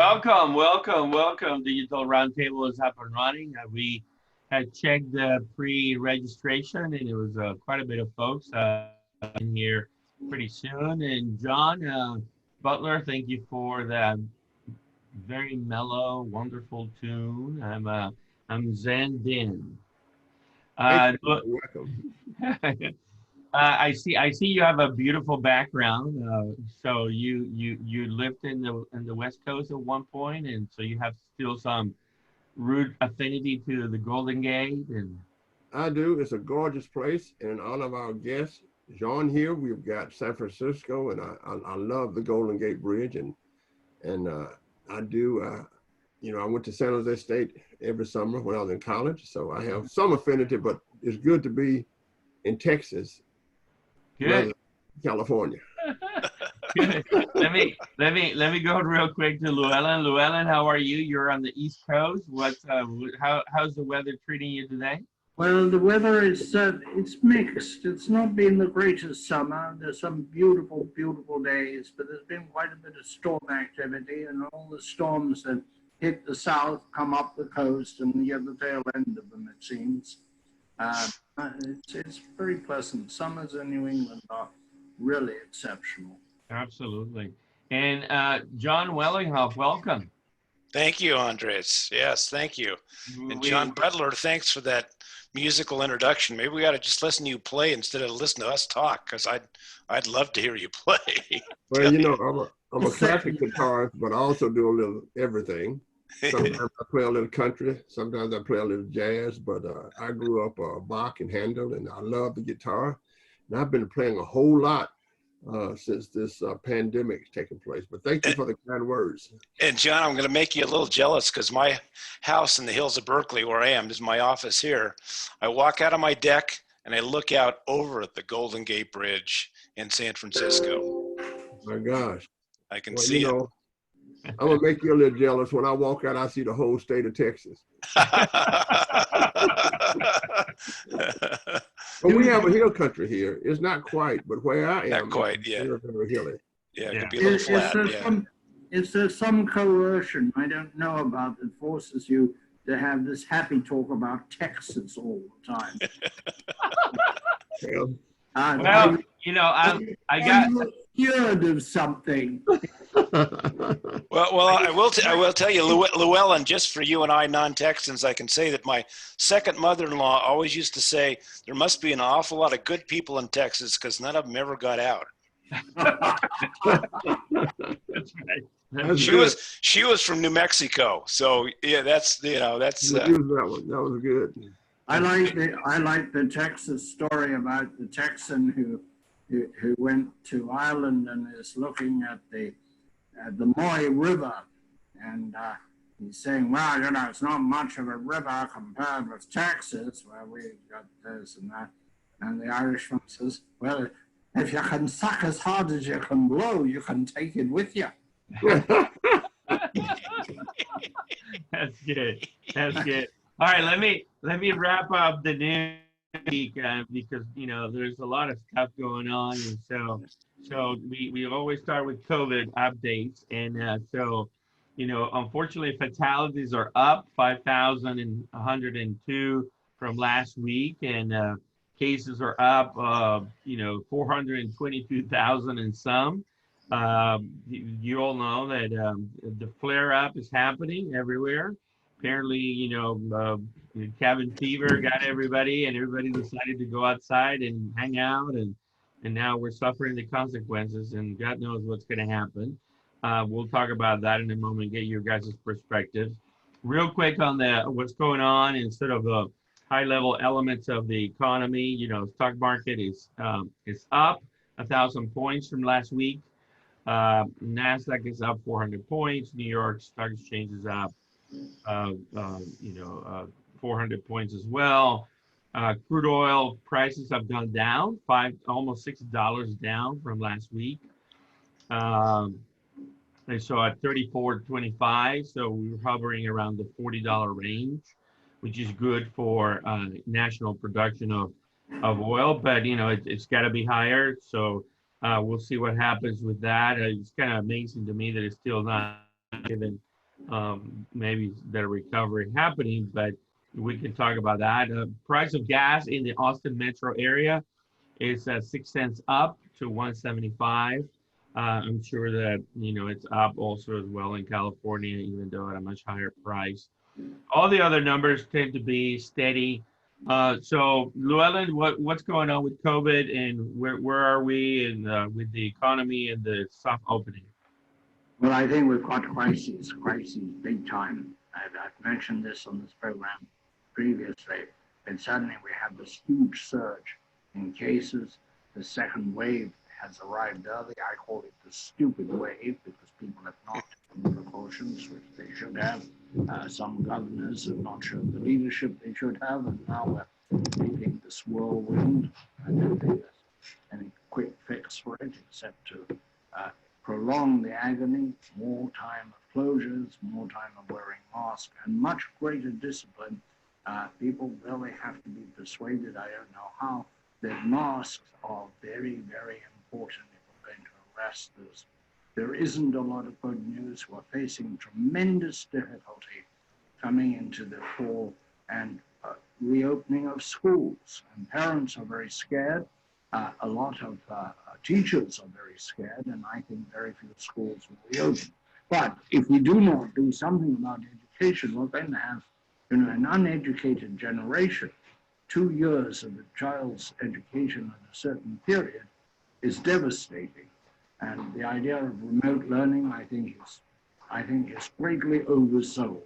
Welcome. Digital-Roundtable is up and running. We had checked the pre-registration, and it was quite a bit of folks in here pretty soon. And Jon Butler, thank you for that very mellow, wonderful tune. I'm zenned in. Welcome. I see you have a beautiful background. So you lived in the West Coast at one point, and so you have still some root affinity to the Golden Gate. And I do. It's a gorgeous place, and in honor of our guest Jon here, we've got San Francisco, and I love the Golden Gate Bridge, and I do. I went to San Jose State every summer when I was in college, so I have some affinity. But it's good to be in Texas. Good. California. Good. Let me go real quick to Llewelyn. Llewelyn, how are you? You're on the East Coast. How's the weather treating you today? Well, the weather is it's mixed. It's not been the greatest summer. There's some beautiful days, but there's been quite a bit of storm activity, and all the storms that hit the south come up the coast, and we get the tail end of them, it seems. It's very pleasant. Summers in New England are really exceptional. Absolutely. And Jon Wellinghoff, welcome. Thank you, Andres. Yes, thank you. And Jon Butler, thanks for that musical introduction. Maybe we ought to just listen to you play instead of listen to us talk, because I'd love to hear you play. Well, I'm a classic guitarist, but I also do a little everything. Sometimes I play a little country, sometimes I play a little jazz, but I grew up Bach and Handel, and I love the guitar. And I've been playing a whole lot since this pandemic has taken place. But thank you for the kind words. And Jon, I'm going to make you a little jealous, because my house in the hills of Berkeley, where I am, is my office here. I walk out of my deck and I look out over at the Golden Gate Bridge in San Francisco. My gosh. I can see it. I'm going to make you a little jealous. When I walk out, I see the whole state of Texas. But we have a hill country here. It's not quite, but where I am, not quite, yeah. Very hilly. Yeah, it could be a little flat, Is there some coercion I don't know about that forces you to have this happy talk about Texas all the time? Well, I got cured of something. Well, I will tell you, Llewelyn, just for you and I non-Texans, I can say that my second mother-in-law always used to say, there must be an awful lot of good people in Texas because none of them ever got out. That's right. She was from New Mexico, so yeah, that's. That was good. I like the Texas story about the Texan who went to Ireland and is looking at the Moy River, and he's saying, well, it's not much of a river compared with Texas, where we got this and that. And the Irishman says, well, if you can suck as hard as you can blow, you can take it with you. That's good. All right, let me wrap up the news week because there's a lot of stuff going on, and so we always start with COVID updates, and so unfortunately fatalities are up 5,102 from last week, and cases are up 422,000 and some. You all know that the flare up is happening everywhere. Apparently, cabin fever got everybody, and everybody decided to go outside and hang out, and now we're suffering the consequences, and God knows what's going to happen. We'll talk about that in a moment, get your guys' perspectives. Real quick on what's going on and sort of high-level elements of the economy. You know, stock market is up 1,000 points from last week. Nasdaq is up 400 points. New York Stock Exchange is up, 400 points as well. Crude oil prices have gone down, almost $6 down from last week. They saw at 34.25, so we were hovering around the $40 range, which is good for national production of oil. But you know, it's got to be higher. So we'll see what happens with that. It's kind of amazing to me that it's still not given maybe the recovery happening, but we can talk about that. Price of gas in the Austin metro area is 6 cents up to 175. I'm sure that, you know, it's up also as well in California, even though at a much higher price. All the other numbers tend to be steady. So Llewelyn, what's going on with COVID, and where are we in, with the economy and the soft opening? Well, I think we've got crises big time. I've mentioned this on this program previously, and suddenly we have this huge surge in cases. The second wave has arrived early. I call it the stupid wave because people have not taken the precautions which they should have. Some governors have not shown the leadership they should have, and now we're meeting this whirlwind. I don't think there's any quick fix for it except to prolong the agony, more time of closures, more time of wearing masks, and much greater discipline. People really have to be persuaded, I don't know how, that masks are very, very important if we're going to arrest this. There isn't a lot of good news. We're facing tremendous difficulty coming into the fall and reopening of schools. And parents are very scared. A lot of teachers are very scared, and I think very few schools will reopen. But if we do not do something about education, we're going to have, you know, an uneducated generation. 2 years of a child's education in a certain period is devastating. And the idea of remote learning, I think is greatly oversold.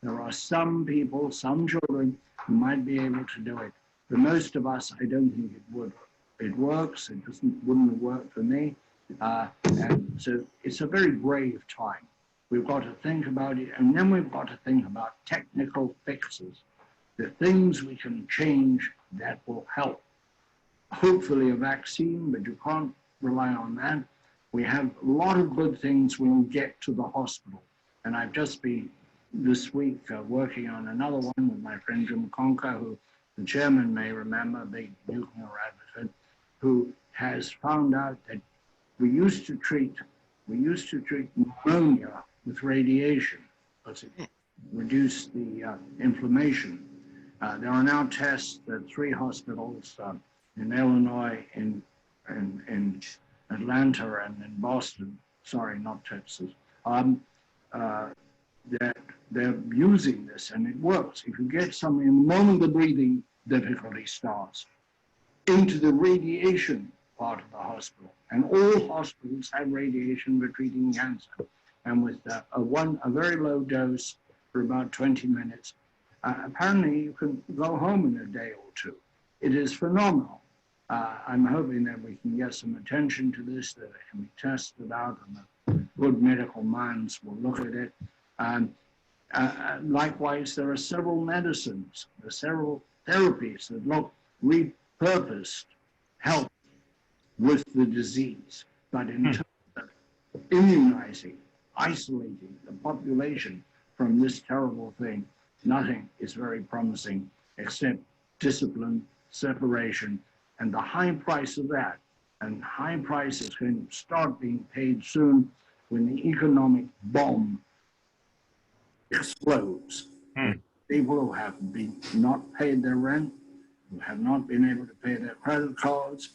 There are some people, some children who might be able to do it. For most of us, I don't think it would. It works, it wouldn't have worked for me. And so it's a very brave time. We've got to think about it, and then we've got to think about technical fixes, the things we can change that will help. Hopefully a vaccine, but you can't rely on that. We have a lot of good things when we get to the hospital. And I've just been this week working on another one with my friend Jim Conker, who the chairman may remember, a big nuclear advocate, who has found out that we used to treat pneumonia with radiation because it reduced the inflammation. There are now tests at 3 hospitals in Illinois, in Atlanta, and in Boston. Sorry, not Texas. That they're using this, and it works. If you get something, the moment the breathing difficulty starts, into the radiation part of the hospital, and all hospitals have radiation for treating cancer, and with a very low dose for about 20 minutes, apparently you can go home in a day or two. It is phenomenal. I'm hoping that we can get some attention to this, that it can be tested out, and the good medical minds will look at it. Likewise, there are several medicines, there are several therapies that look repurposed help with the disease. But in terms of immunizing, isolating the population from this terrible thing, nothing is very promising except discipline, separation, and the high price of that. And high price is going to start being paid soon when the economic bomb explodes. People who have not paid their rent, who have not been able to pay their credit cards,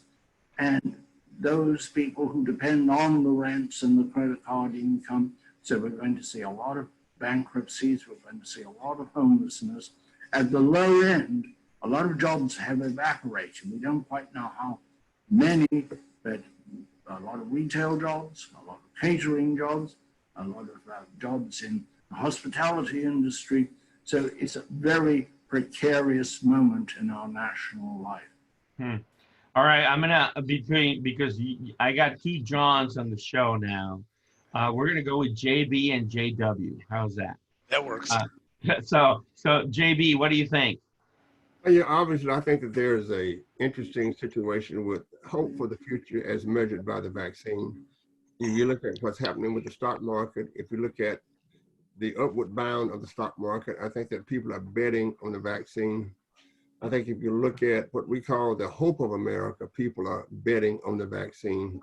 and those people who depend on the rents and the credit card income. So we're going to see a lot of bankruptcies, we're going to see a lot of homelessness. At the low end, a lot of jobs have evaporated. We don't quite know how many, but a lot of retail jobs, a lot of catering jobs, a lot of jobs in the hospitality industry. So it's a very precarious moment in our national life. All right, I'm gonna because I got two Johns on the show now. We're gonna go with JB and JW. How's that? That works. So JB, what do you think? Yeah, obviously, I think that there is a interesting situation with hope for the future as measured by the vaccine. If you look at what's happening with the stock market, if you look at the upward bound of the stock market, I think that people are betting on the vaccine. I think if you look at what we call the hope of America, people are betting on the vaccine.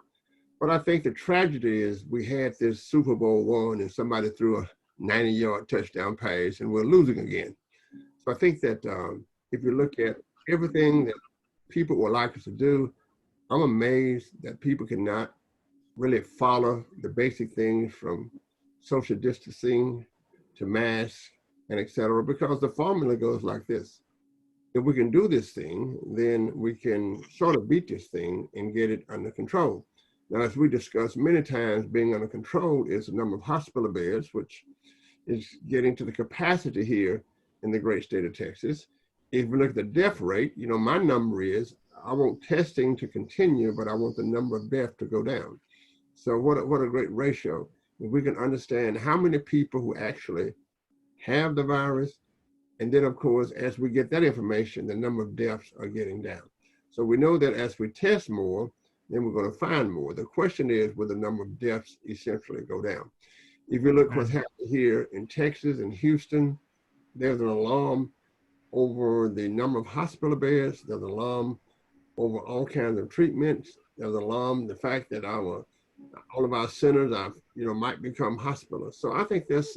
But I think the tragedy is we had this Super Bowl one and somebody threw a 90-yard touchdown pass and we're losing again. So I think that if you look at everything that people would like us to do, I'm amazed that people cannot really follow the basic things from social distancing to masks and et cetera, because the formula goes like this. If we can do this thing, then we can sort of beat this thing and get it under control. Now, as we discussed many times, being under control is the number of hospital beds, which is getting to the capacity here in the great state of Texas. If we look at the death rate, you know, my number is, I want testing to continue, but I want the number of deaths to go down. So what a great ratio. If we can understand how many people who actually have the virus, and then of course, as we get that information, the number of deaths are getting down. So we know that as we test more, then we're going to find more. The question is, will the number of deaths essentially go down? If you look what's happening here in Texas and Houston, there's an alarm over the number of hospital beds. There's an alarm over all kinds of treatments. There's an alarm the fact that all of our centers might become hospitals. So I think that's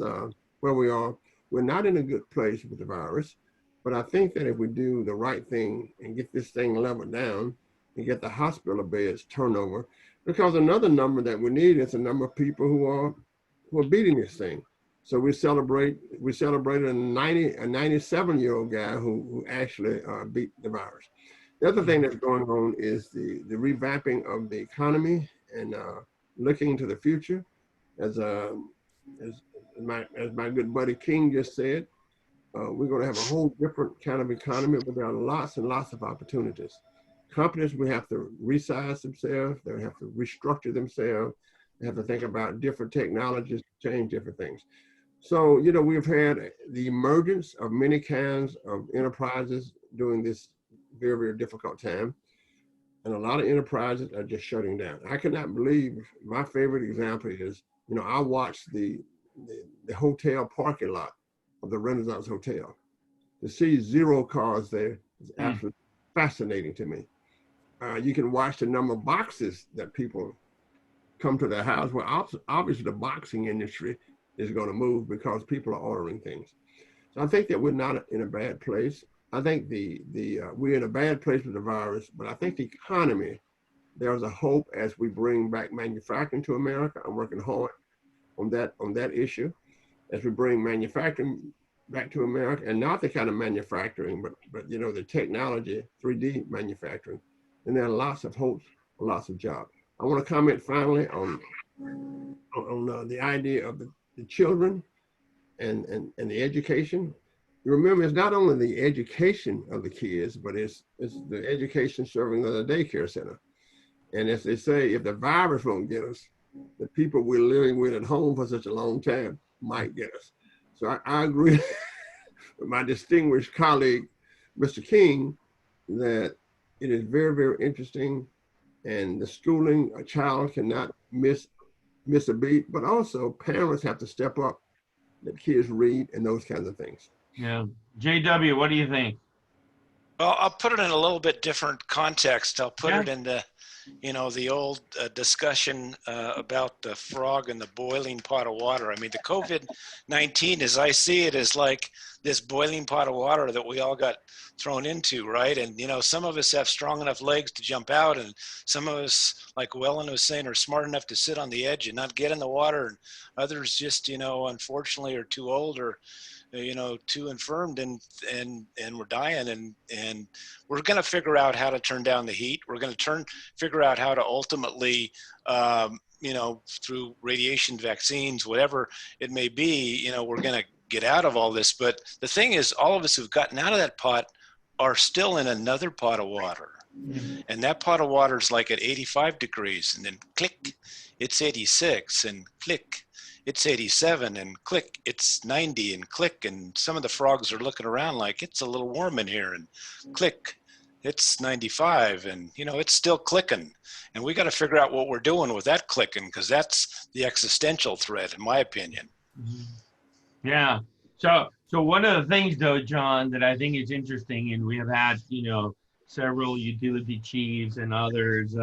where we are. We're not in a good place with the virus, but I think that if we do the right thing and get this thing leveled down and get the hospital beds turnover, because another number that we need is the number of people who are beating this thing. So we celebrated a 97-year-old guy who actually beat the virus. The other thing that's going on is the revamping of the economy and looking into the future. As my good buddy King just said, we're going to have a whole different kind of economy where there are lots and lots of opportunities. Companies will have to resize themselves, they'll have to restructure themselves, they have to think about different technologies to change different things. So, you know, we've had the emergence of many kinds of enterprises during this very, very difficult time. And a lot of enterprises are just shutting down. I cannot believe, my favorite example is, you know, I watched the hotel parking lot of the Renaissance Hotel. To see 0 cars there is absolutely fascinating to me. You can watch the number of boxes that people come to their house. Well, obviously the boxing industry is going to move because people are ordering things. So I think that we're not in a bad place. I think we're in a bad place with the virus, but I think the economy, there's a hope as we bring back manufacturing to America. I'm working hard on that issue. As we bring manufacturing back to America, and not the kind of manufacturing, but you know, the technology, 3D manufacturing, and there are lots of hopes, lots of jobs. I want to comment finally on the idea of the children and the education. You remember, it's not only the education of the kids, but it's the education serving as a daycare center. And as they say, if the virus won't get us, the people we're living with at home for such a long time might get us. So I agree with my distinguished colleague, Mr. King, that it is very, very interesting. And the schooling, a child cannot miss a beat, but also parents have to step up, let kids read and those kinds of things. Yeah. JW, what do you think? Well, I'll put it in a little bit different context. I'll put it in the, you know, the old discussion about the frog in the boiling pot of water. I mean, the COVID-19, as I see it, is like this boiling pot of water that we all got thrown into, right? And, you know, some of us have strong enough legs to jump out, and some of us, like Llewelyn was saying, are smart enough to sit on the edge and not get in the water. And others just, you know, unfortunately are too old or, you know, too infirmed and we're dying, and we're going to figure out how to turn down the heat. We're going to figure out how to ultimately, you know, through radiation, vaccines, whatever it may be, you know, we're going to get out of all this. But the thing is, all of us who've gotten out of that pot are still in another pot of water. And that pot of water is like at 85 degrees, and then click, it's 86, and click, it's 87, and click, it's 90, and click, and some of the frogs are looking around like it's a little warm in here, and click, it's 95, and you know, it's still clicking. And we got to figure out what we're doing with that clicking, because that's the existential threat, in my opinion. Yeah. So one of the things, though, John, that I think is interesting, and we have had, you know, several utility chiefs and others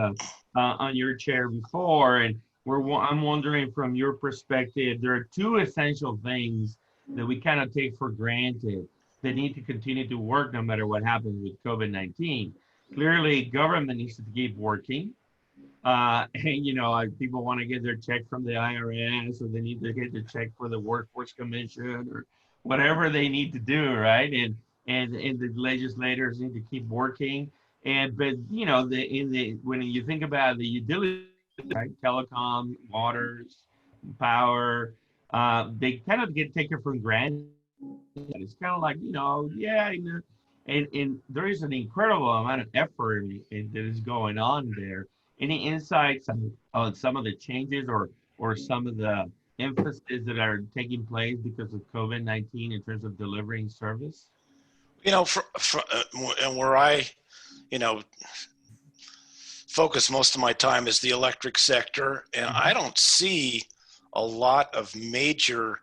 on your chair before, and I'm wondering from your perspective, there are two essential things that we kind of take for granted that need to continue to work no matter what happens with COVID-19. Clearly, government needs to keep working. And, you know, people want to get their check from the IRS, or they need to get the check for the Workforce Commission, or whatever they need to do, right? And the legislators need to keep working. But you know, when you think about the utility, right, telecom, waters, power, they kind of get taken for granted. It's kind of like, you know, yeah, and there is an incredible amount of effort that is going on there. Any insights on some of the changes or some of the emphasis that are taking place because of COVID-19 in terms of delivering service? You know, and where I, you know, focus most of my time is the electric sector, and I don't see a lot of major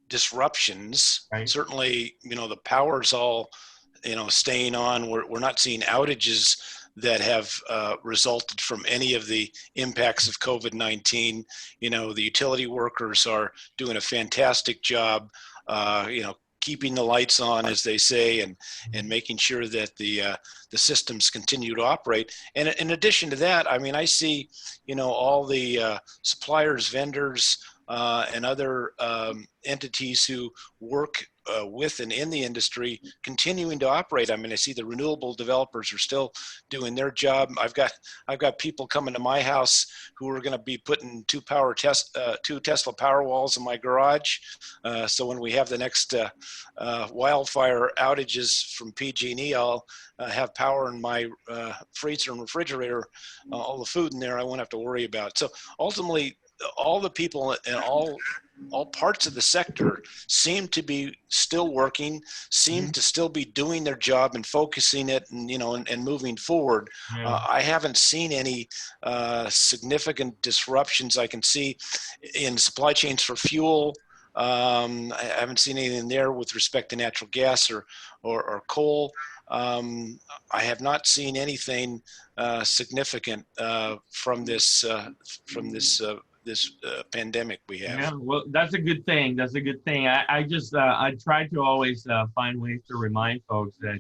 disruptions. Right. Certainly, you know, the power's all, you know, staying on. We're not seeing outages that have resulted from any of the impacts of COVID-19. You know, the utility workers are doing a fantastic job, you know, keeping the lights on, as they say, and making sure that the systems continue to operate. And in addition to that, I mean, I see, you know, all the suppliers, vendors, and other entities who work with and in the industry continuing to operate. I mean, I see the renewable developers are still doing their job. I've got people coming to my house who are going to be putting two Tesla Powerwalls in my garage. So when we have the next wildfire outages from PG&E, I'll have power in my freezer and refrigerator, all the food in there I won't have to worry about. So ultimately, all the people in all parts of the sector seem to be still working, seem to still be doing their job and focusing it, and, you know, and moving forward. I haven't seen any significant disruptions. I can see in supply chains for fuel. I haven't seen anything there with respect to natural gas or coal. I have not seen anything significant from this pandemic we have. Yeah, well, that's a good thing. That's a good thing. I just I try to always find ways to remind folks that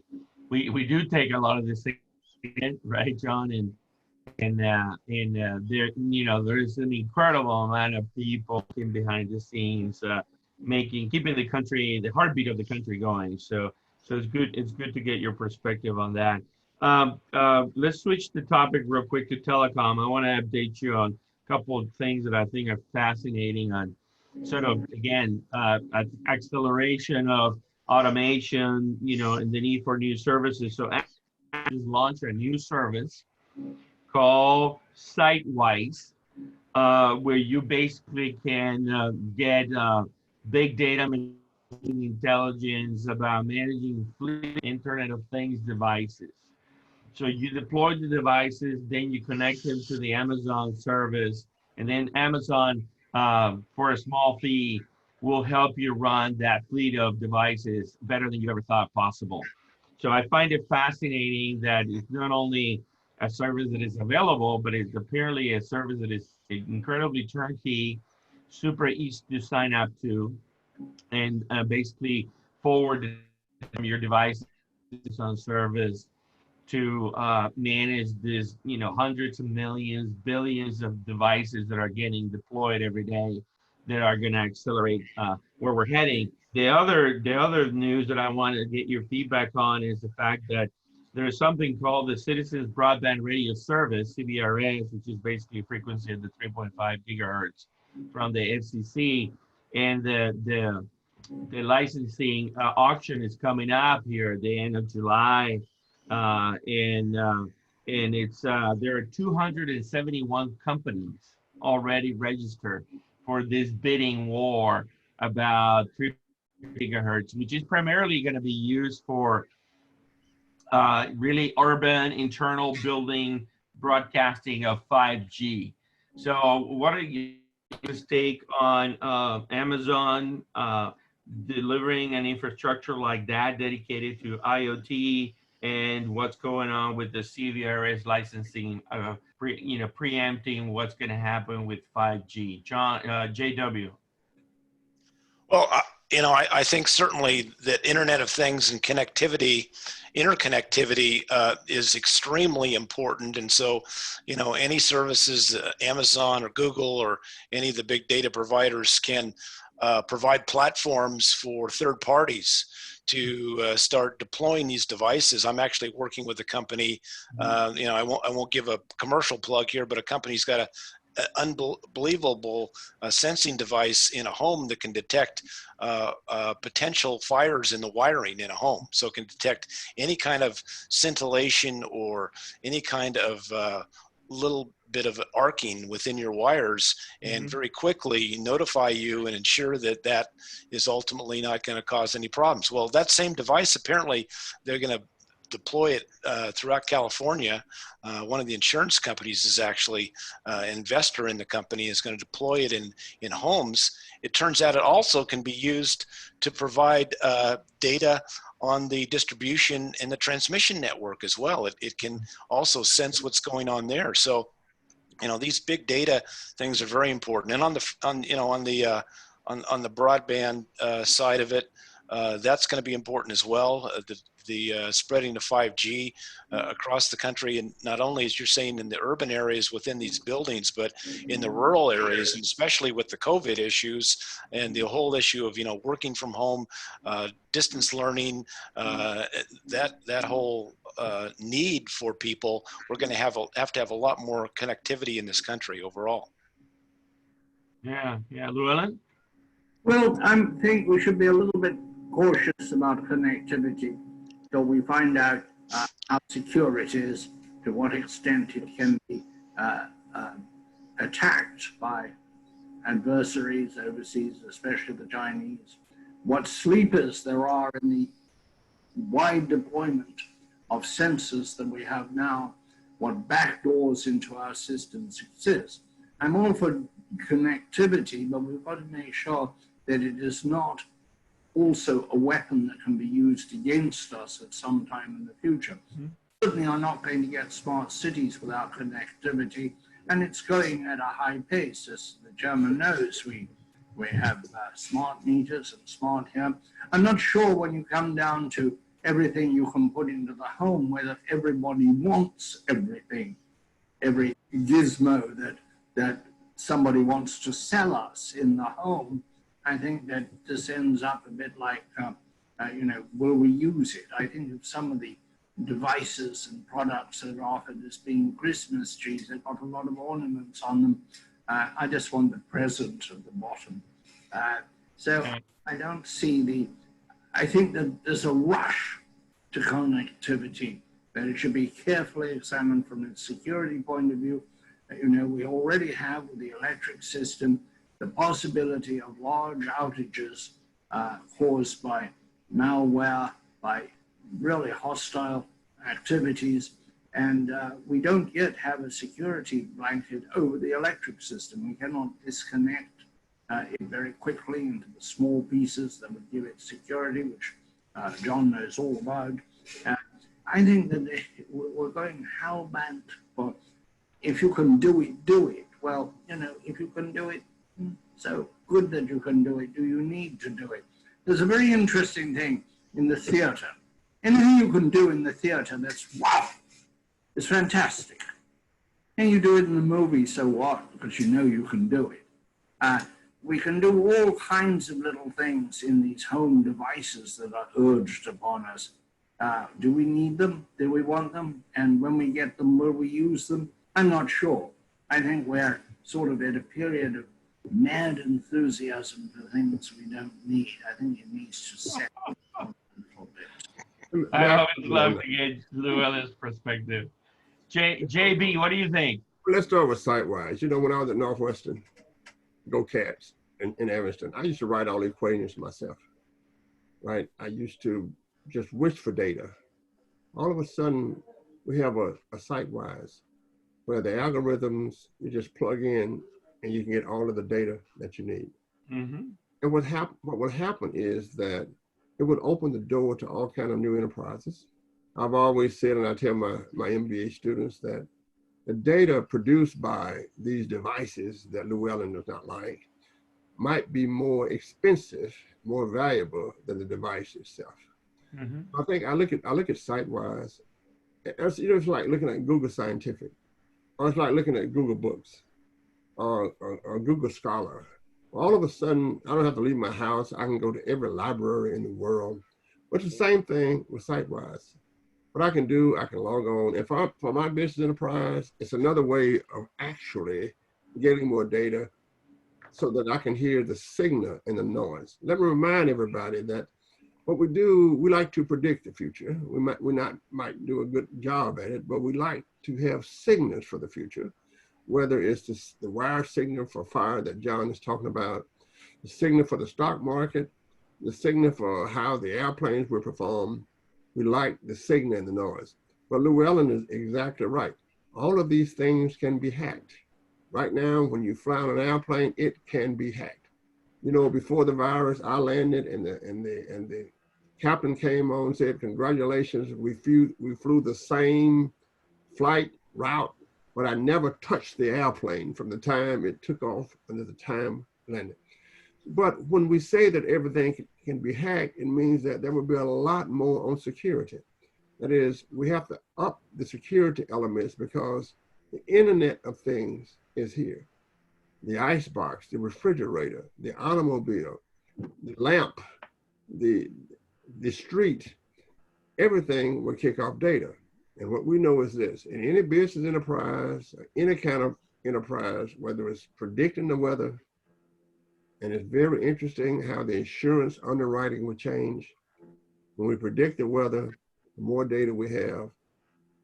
we do take a lot of this thing, right, John? And there, you know, there's an incredible amount of people behind the scenes, keeping the country, the heartbeat of the country going. So it's good. It's good to get your perspective on that. Let's switch the topic real quick to telecom. I want to update you on couple of things that I think are fascinating on sort of, again, acceleration of automation, you know, and the need for new services. So Amazon has launched a new service called SiteWise, where you basically can get big data intelligence about managing fleet Internet of Things devices. So you deploy the devices, then you connect them to the Amazon service, and then Amazon, for a small fee, will help you run that fleet of devices better than you ever thought possible. So I find it fascinating that it's not only a service that is available, but it's apparently a service that is incredibly turnkey, super easy to sign up to, and basically forward your devices on service to manage this, you know, hundreds of millions, billions of devices that are getting deployed every day that are going to accelerate where we're heading. The other news that I want to get your feedback on is the fact that there is something called the Citizens Broadband Radio Service, CBRS, which is basically a frequency of the 3.5 gigahertz from the FCC. And the licensing auction is coming up here at the end of July, and it's there are 271 companies already registered for this bidding war about 3 gigahertz, which is primarily going to be used for really urban internal building broadcasting of 5G. So what are you take on Amazon delivering an infrastructure like that dedicated to IoT, and what's going on with the CVRS licensing, preempting what's going to happen with 5G? John, JW. Well, I think certainly that Internet of Things and interconnectivity is extremely important. And so, any services, Amazon or Google or any of the big data providers can provide platforms for third parties to start deploying these devices. I'm actually working with a company, I won't give a commercial plug here, but a company's got an unbelievable sensing device in a home that can detect potential fires in the wiring in a home. So it can detect any kind of scintillation or any kind of little bit of arcing within your wires, and very quickly notify you and ensure that that is ultimately not going to cause any problems. Well, that same device, apparently they're going to deploy it throughout California. One of the insurance companies is actually an investor in the company, is going to deploy it in homes. It turns out it also can be used to provide data on the distribution and the transmission network as well. It can also sense what's going on there. So, these big data things are very important. And on the broadband side of it, that's going to be important as well. The spreading of 5G across the country, and not only, as you're saying, in the urban areas within these buildings, but in the rural areas, and especially with the COVID issues and the whole issue of working from home, distance learning, that whole need for people. We're going to have to have a lot more connectivity in this country overall. Yeah, Llewelyn? Well, I think we should be a little bit cautious about connectivity till we find out how secure it is, to what extent it can be attacked by adversaries overseas, especially the Chinese, what sleepers there are in the wide deployment of sensors that we have now, what backdoors into our systems exist. I'm all for connectivity, but we've got to make sure that it is not also a weapon that can be used against us at some time in the future. Certainly are not going to get smart cities without connectivity, and it's going at a high pace. As the German knows, we have smart meters and smart here. I'm not sure when you come down to everything you can put into the home, whether everybody wants everything, every gizmo that somebody wants to sell us in the home. I think that this ends up a bit like, will we use it? I think of some of the devices and products that are offered as being Christmas trees, they've got a lot of ornaments on them. I just want the present at the bottom. So I don't see I think that there's a rush to connectivity, but it should be carefully examined from a security point of view. We already have with the electric system the possibility of large outages caused by malware, by really hostile activities, and we don't yet have a security blanket over the electric system. We cannot disconnect it very quickly into the small pieces that would give it security, which John knows all about. I think that we're going hell-bent for, if you can do it, do it. Well, if you can do it, so good that you can do it. Do you need to do it? There's a very interesting thing in the theater. Anything you can do in the theater, that's wow, it's fantastic. And you do it in the movie, so what? Because you can do it. We can do all kinds of little things in these home devices that are urged upon us. Do we need them? Do we want them? And when we get them, will we use them? I'm not sure. I think we're sort of at a period mad enthusiasm for things we don't need. I think it needs to set a little bit. I always love to get Llewellyn's perspective. JB, what do you think? Let's start with site-wise. You know, when I was at Northwestern, Go Cats in Evanston, I used to write all the equations myself, right? I used to just wish for data. All of a sudden, we have a site-wise where the algorithms, you just plug in and you can get all of the data that you need. Mm-hmm. And what would happen is that it would open the door to all kind of new enterprises. I've always said, and I tell my MBA students, that the data produced by these devices that Llewellyn does not like might be more expensive, more valuable than the device itself. Mm-hmm. I think I look at site-wise. It's like looking at Google Scientific, or it's like looking at Google Books, or Google Scholar. All of a sudden, I don't have to leave my house. I can go to every library in the world. But it's the same thing with site-wise. What I can do, I can log on. For my business enterprise, it's another way of actually getting more data so that I can hear the signal and the noise. Let me remind everybody that what we do, we like to predict the future. We might do a good job at it, but we like to have signals for the future, whether it's the wire signal for fire that John is talking about, the signal for the stock market, the signal for how the airplanes will perform. We like the signal and the noise. But Llewellyn is exactly right. All of these things can be hacked. Right now, when you fly on an airplane, it can be hacked. You know, before the virus, I landed and the captain came on and said, "Congratulations, we flew the same flight route, but I never touched the airplane from the time it took off until the time it landed." But when we say that everything can be hacked, it means that there will be a lot more on security. That is, we have to up the security elements because the Internet of Things is here. The icebox, the refrigerator, the automobile, the lamp, the street, everything will kick off data. And what we know is this: in any business enterprise, any kind of enterprise, whether it's predicting the weather, and it's very interesting how the insurance underwriting will change. When we predict the weather, the more data we have,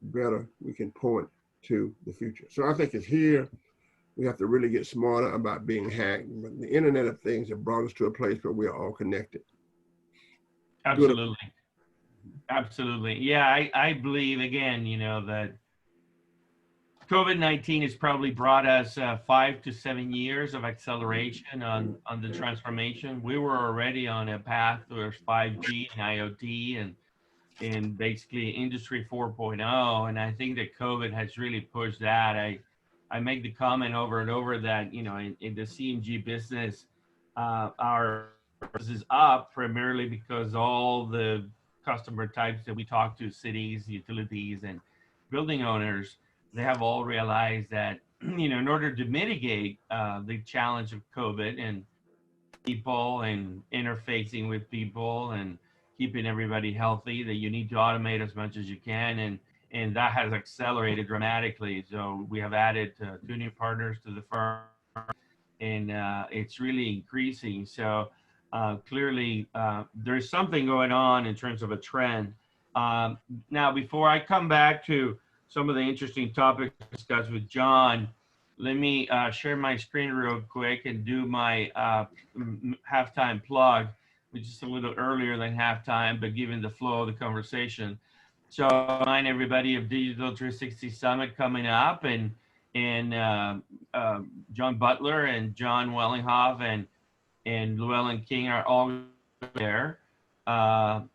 the better we can point to the future. So I think it's here. We have to really get smarter about being hacked. But the Internet of Things have brought us to a place where we are all connected. Absolutely. Absolutely. Yeah, I believe, again, you know, that COVID-19 has probably brought us 5 to 7 years of acceleration on the transformation. We were already on a path towards 5G and IoT and basically Industry 4.0. And I think that COVID has really pushed that. I make the comment over and over that, you know, in the CMG business, our business is up primarily because all the customer types that we talk to, cities, utilities, and building owners, they have all realized that, you know, in order to mitigate the challenge of COVID and people and interfacing with people and keeping everybody healthy, that you need to automate as much as you can. And that has accelerated dramatically. So we have added 2 new partners to the firm, and it's really increasing. So clearly there's something going on in terms of a trend. Now, before I come back to some of the interesting topics discussed with John, let me share my screen real quick and do my halftime plug, which is a little earlier than halftime, but given the flow of the conversation. So remind everybody of Digital 360 Summit coming up, and John Butler and Jon Wellinghoff and Llewelyn King are all there. So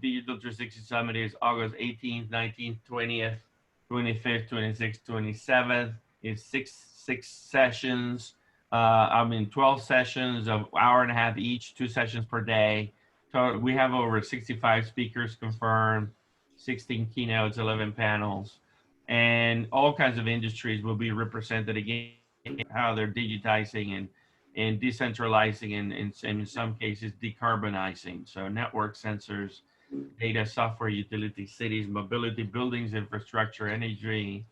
Digital 360 Summit is August 18th, 19th, 20th, 25th, 26th, 27th. It's six sessions. 12 sessions of hour and a half each, 2 sessions per day. So we have over 65 speakers confirmed, 16 keynotes, 11 panels, and all kinds of industries will be represented again, how they're digitizing and decentralizing and in some cases decarbonizing. So network, sensors, data, software, utilities, cities, mobility, buildings, infrastructure, energy,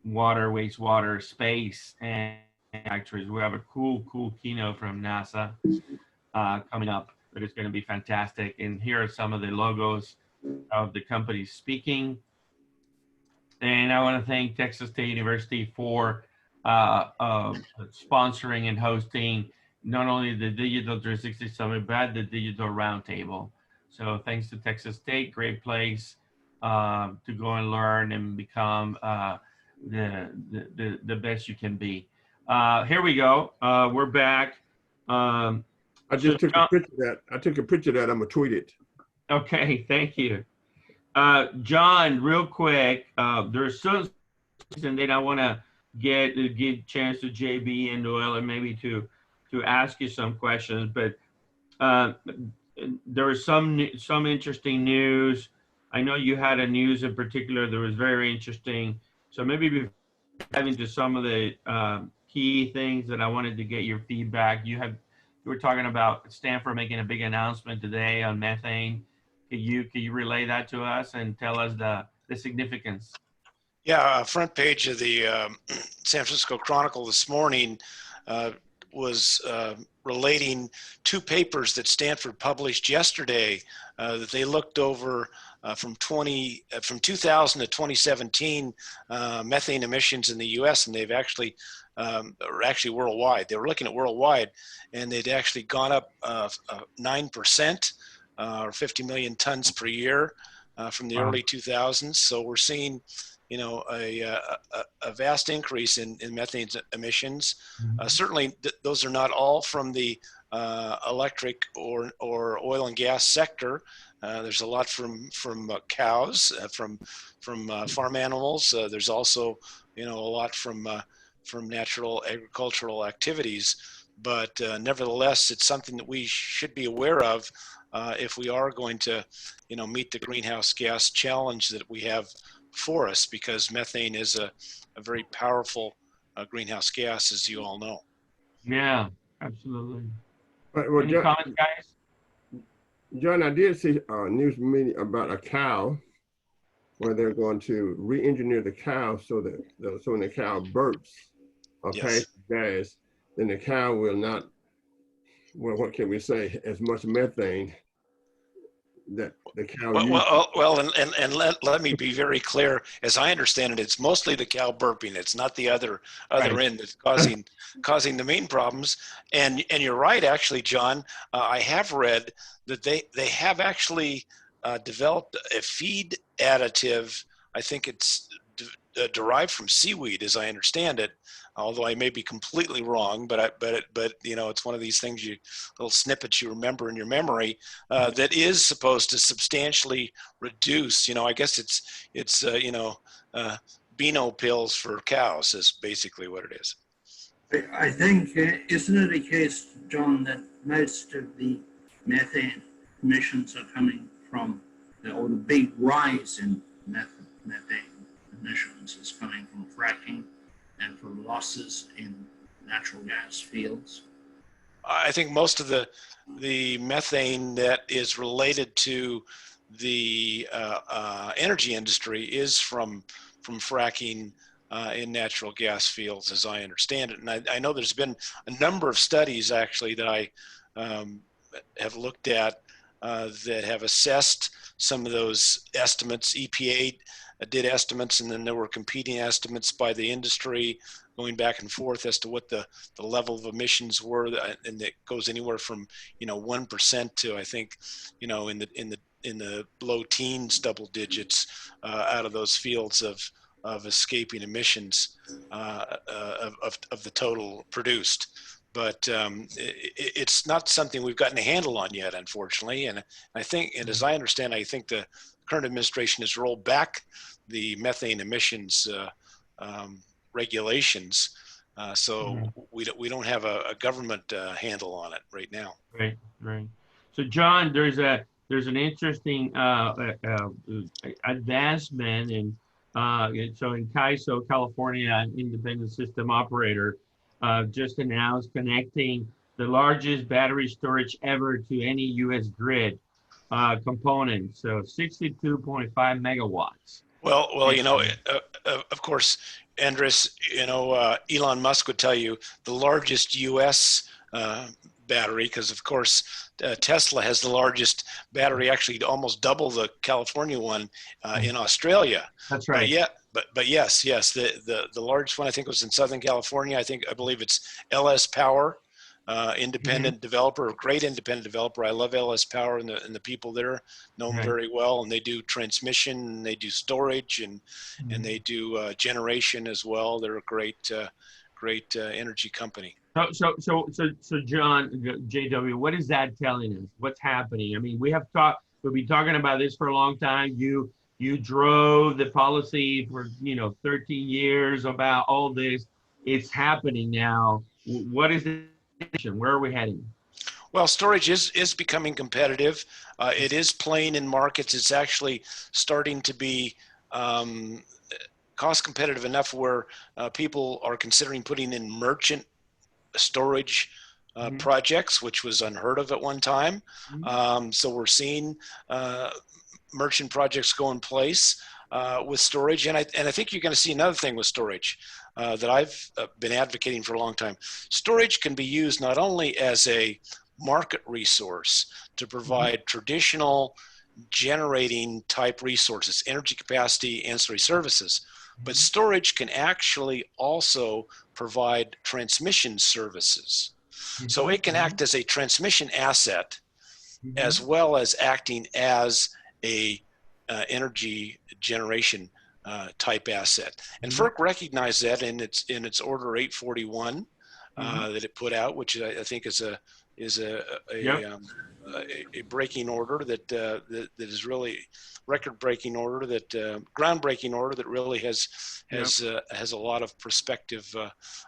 water, wastewater, space, and manufacturers. We have a cool keynote from NASA coming up that is going to be fantastic. And here are some of the logos of the companies speaking. And I want to thank Texas State University for sponsoring and hosting not only the Digital 360 Summit, but the Digital Roundtable. So thanks to Texas State, great place to go and learn and become the best you can be. Here we go. We're back. I just took a picture of that. I took a picture of that. I'm gonna tweet it. Okay, thank you. John, real quick, there's some, and then I want to give a chance to JB and Llewelyn maybe to ask you some questions, but there was some interesting news. I know you had a news in particular that was very interesting. So maybe before dive into some of the key things that I wanted to get your feedback. You were talking about Stanford making a big announcement today on methane. Can you relay that to us and tell us the significance? Yeah, front page of the San Francisco Chronicle this morning was relating two papers that Stanford published yesterday that they looked over from 2000 to 2017 methane emissions in the U.S. and they've actually worldwide. They were looking at worldwide, and they'd actually gone up 9%. Or 50 million tons per year from the early 2000s. So we're seeing, a vast increase in methane emissions. Certainly, those are not all from the electric or oil and gas sector. There's a lot from cows, from farm animals. There's also, a lot from natural agricultural activities. But nevertheless, it's something that we should be aware of if we are going to, meet the greenhouse gas challenge that we have for us, because methane is a very powerful greenhouse gas, as you all know. Yeah, absolutely. Well, Any comments, guys? John, I did see a news meeting about a cow where they're going to re-engineer the cow so that when the cow burps or passes gas, then the cow will not, well, what can we say, as much methane that the cow and let me be very clear. As I understand it, it's mostly the cow burping. It's not the other end that's causing the main problems. And you're right, actually, John. I have read that they have actually developed a feed additive. I think it's derived from seaweed, as I understand it. Although I may be completely wrong, but it's one of these things, little snippets you remember in your memory that is supposed to substantially reduce. I guess it's Beano pills for cows is basically what it is. I think, isn't it a case, John, that most of the methane emissions are coming from, or the big rise in methane emissions is coming from fracking and from losses in natural gas fields? I think most of the methane that is related to the energy industry is from fracking in natural gas fields, as I understand it. And I know there's been a number of studies actually that I have looked at that have assessed some of those estimates. EPA did estimates, and then there were competing estimates by the industry going back and forth as to what the level of emissions were, and it goes anywhere from 1% to, I think, in the low teens, double digits out of those fields of escaping emissions of the total produced. But it's not something we've gotten a handle on yet, unfortunately. And I think, and as I understand, I think the current administration has rolled back the methane emissions regulations, so we don't have a government handle on it right now. Right. So, John, there's an interesting advancement in so in CAISO, California, an independent system operator, just announced connecting the largest battery storage ever to any U.S. grid component. So 62.5 megawatts. Well, of course, Andres, Elon Musk would tell you the largest U.S. Battery, because of course Tesla has the largest battery, actually almost double the California one in Australia. That's right. But yes, the largest one I think was in Southern California. I believe it's LS Power, independent developer, great independent developer. I love LS Power and the people there know them very well, and they do transmission, and they do storage, and they do generation as well. They're a great energy company. So John, JW, what is that telling us? What's happening? I mean, we've been talking about this for a long time. You drove the policy for 13 years about all this. It's happening now. What is the situation? Where are we heading? Well, storage is becoming competitive. It is playing in markets. It's actually starting to be cost competitive enough where people are considering putting in merchant storage projects, which was unheard of at one time. So we're seeing merchant projects go in place with storage. And I think you're going to see another thing with storage that I've been advocating for a long time. Storage can be used not only as a market resource to provide traditional generating type resources, energy capacity, ancillary services, but storage can actually also provide transmission services. So it can act as a transmission asset as well as acting as a energy generation type asset. And FERC recognized that in its Order 841 that it put out, which I think is a breaking order that is really record-breaking order, that groundbreaking order that really has a lot of prospective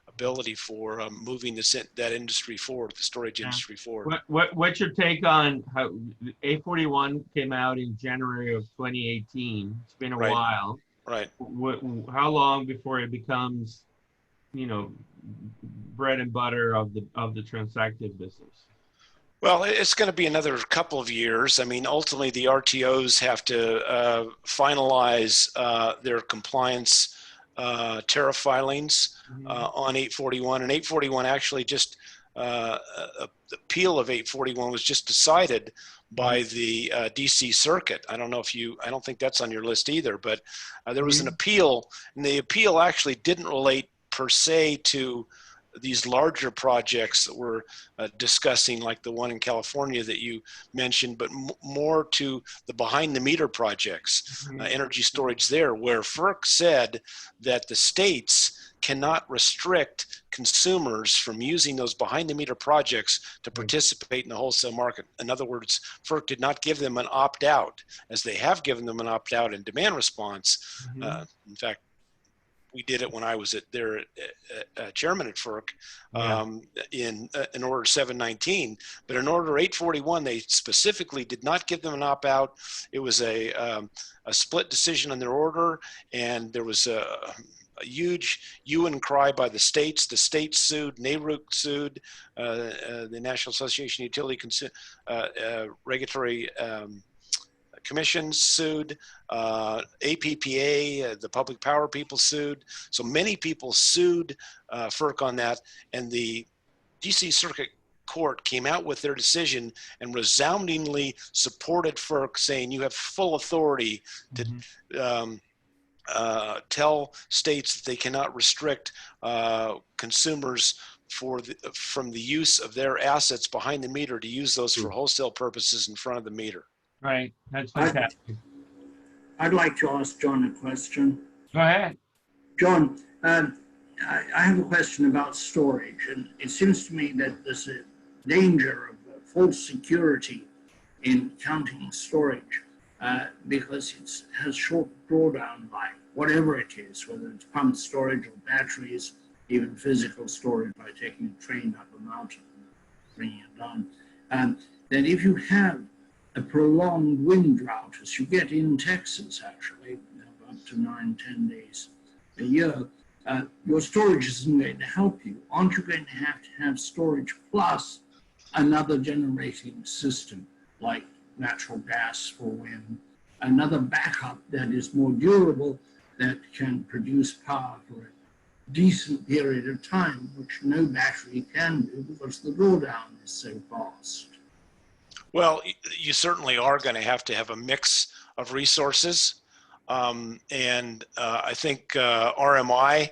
ability for moving that industry forward, the storage industry forward. What's your take on how 841 came out in January of 2018? It's been a while. Right. How long before it becomes, bread and butter of the transactive business? Well, it's going to be another couple of years. I mean, ultimately, the RTOs have to finalize their compliance tariff filings on 841. And 841 actually just, the appeal of 841 was just decided by the DC Circuit. I don't think that's on your list either, but there was an appeal, and the appeal actually didn't relate per se to these larger projects that we're discussing, like the one in California that you mentioned, but more to the behind the meter projects, energy storage there, where FERC said that the states cannot restrict consumers from using those behind the meter projects to participate in the wholesale market. In other words, FERC did not give them an opt-out, as they have given them an opt-out in demand response. In fact, we did it when I was chairman at FERC in Order 719. But in Order 841, they specifically did not give them an opt-out. It was a split decision on their order, and there was a huge hue and cry by the states. The states sued, NARUC sued, the National Association of Utility Regulatory Commissions sued, APPA, the public power people sued. So many people sued FERC on that, and the DC Circuit Court came out with their decision and resoundingly supported FERC, saying you have full authority to tell states that they cannot restrict consumers from the use of their assets behind the meter to use those for wholesale purposes in front of the meter. Right, that's fantastic. I'd like to ask John a question. Go ahead. John, I have a question about storage, and it seems to me that there's a danger of false security in counting storage because it has short drawdown life, whatever it is, whether it's pumped storage or batteries, even physical storage by taking a train up a mountain and bringing it down. That if you have a prolonged wind drought, as you get in Texas, actually, up to 9-10 days a year, your storage isn't going to help you. Aren't you going to have storage plus another generating system, like natural gas for wind, another backup that is more durable, that can produce power for a decent period of time, which no battery can do because the drawdown is so fast. Well, you certainly are going to have a mix of resources. I think RMI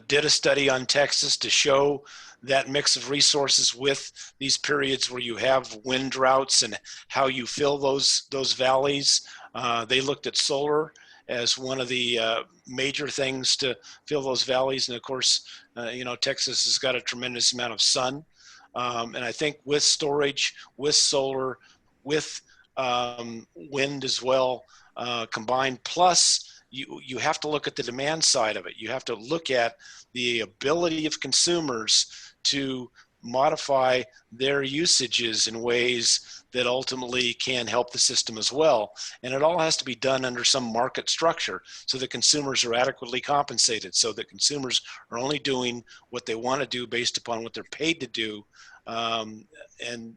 did a study on Texas to show that mix of resources with these periods where you have wind droughts and how you fill those valleys. They looked at solar as one of the major things to fill those valleys. And of course, Texas has got a tremendous amount of sun. And I think with storage, with solar, with wind as well, combined, plus you have to look at the demand side of it. You have to look at the ability of consumers to modify their usages in ways that ultimately can help the system as well. And it all has to be done under some market structure so that consumers are adequately compensated, so that consumers are only doing what they want to do based upon what they're paid to do. And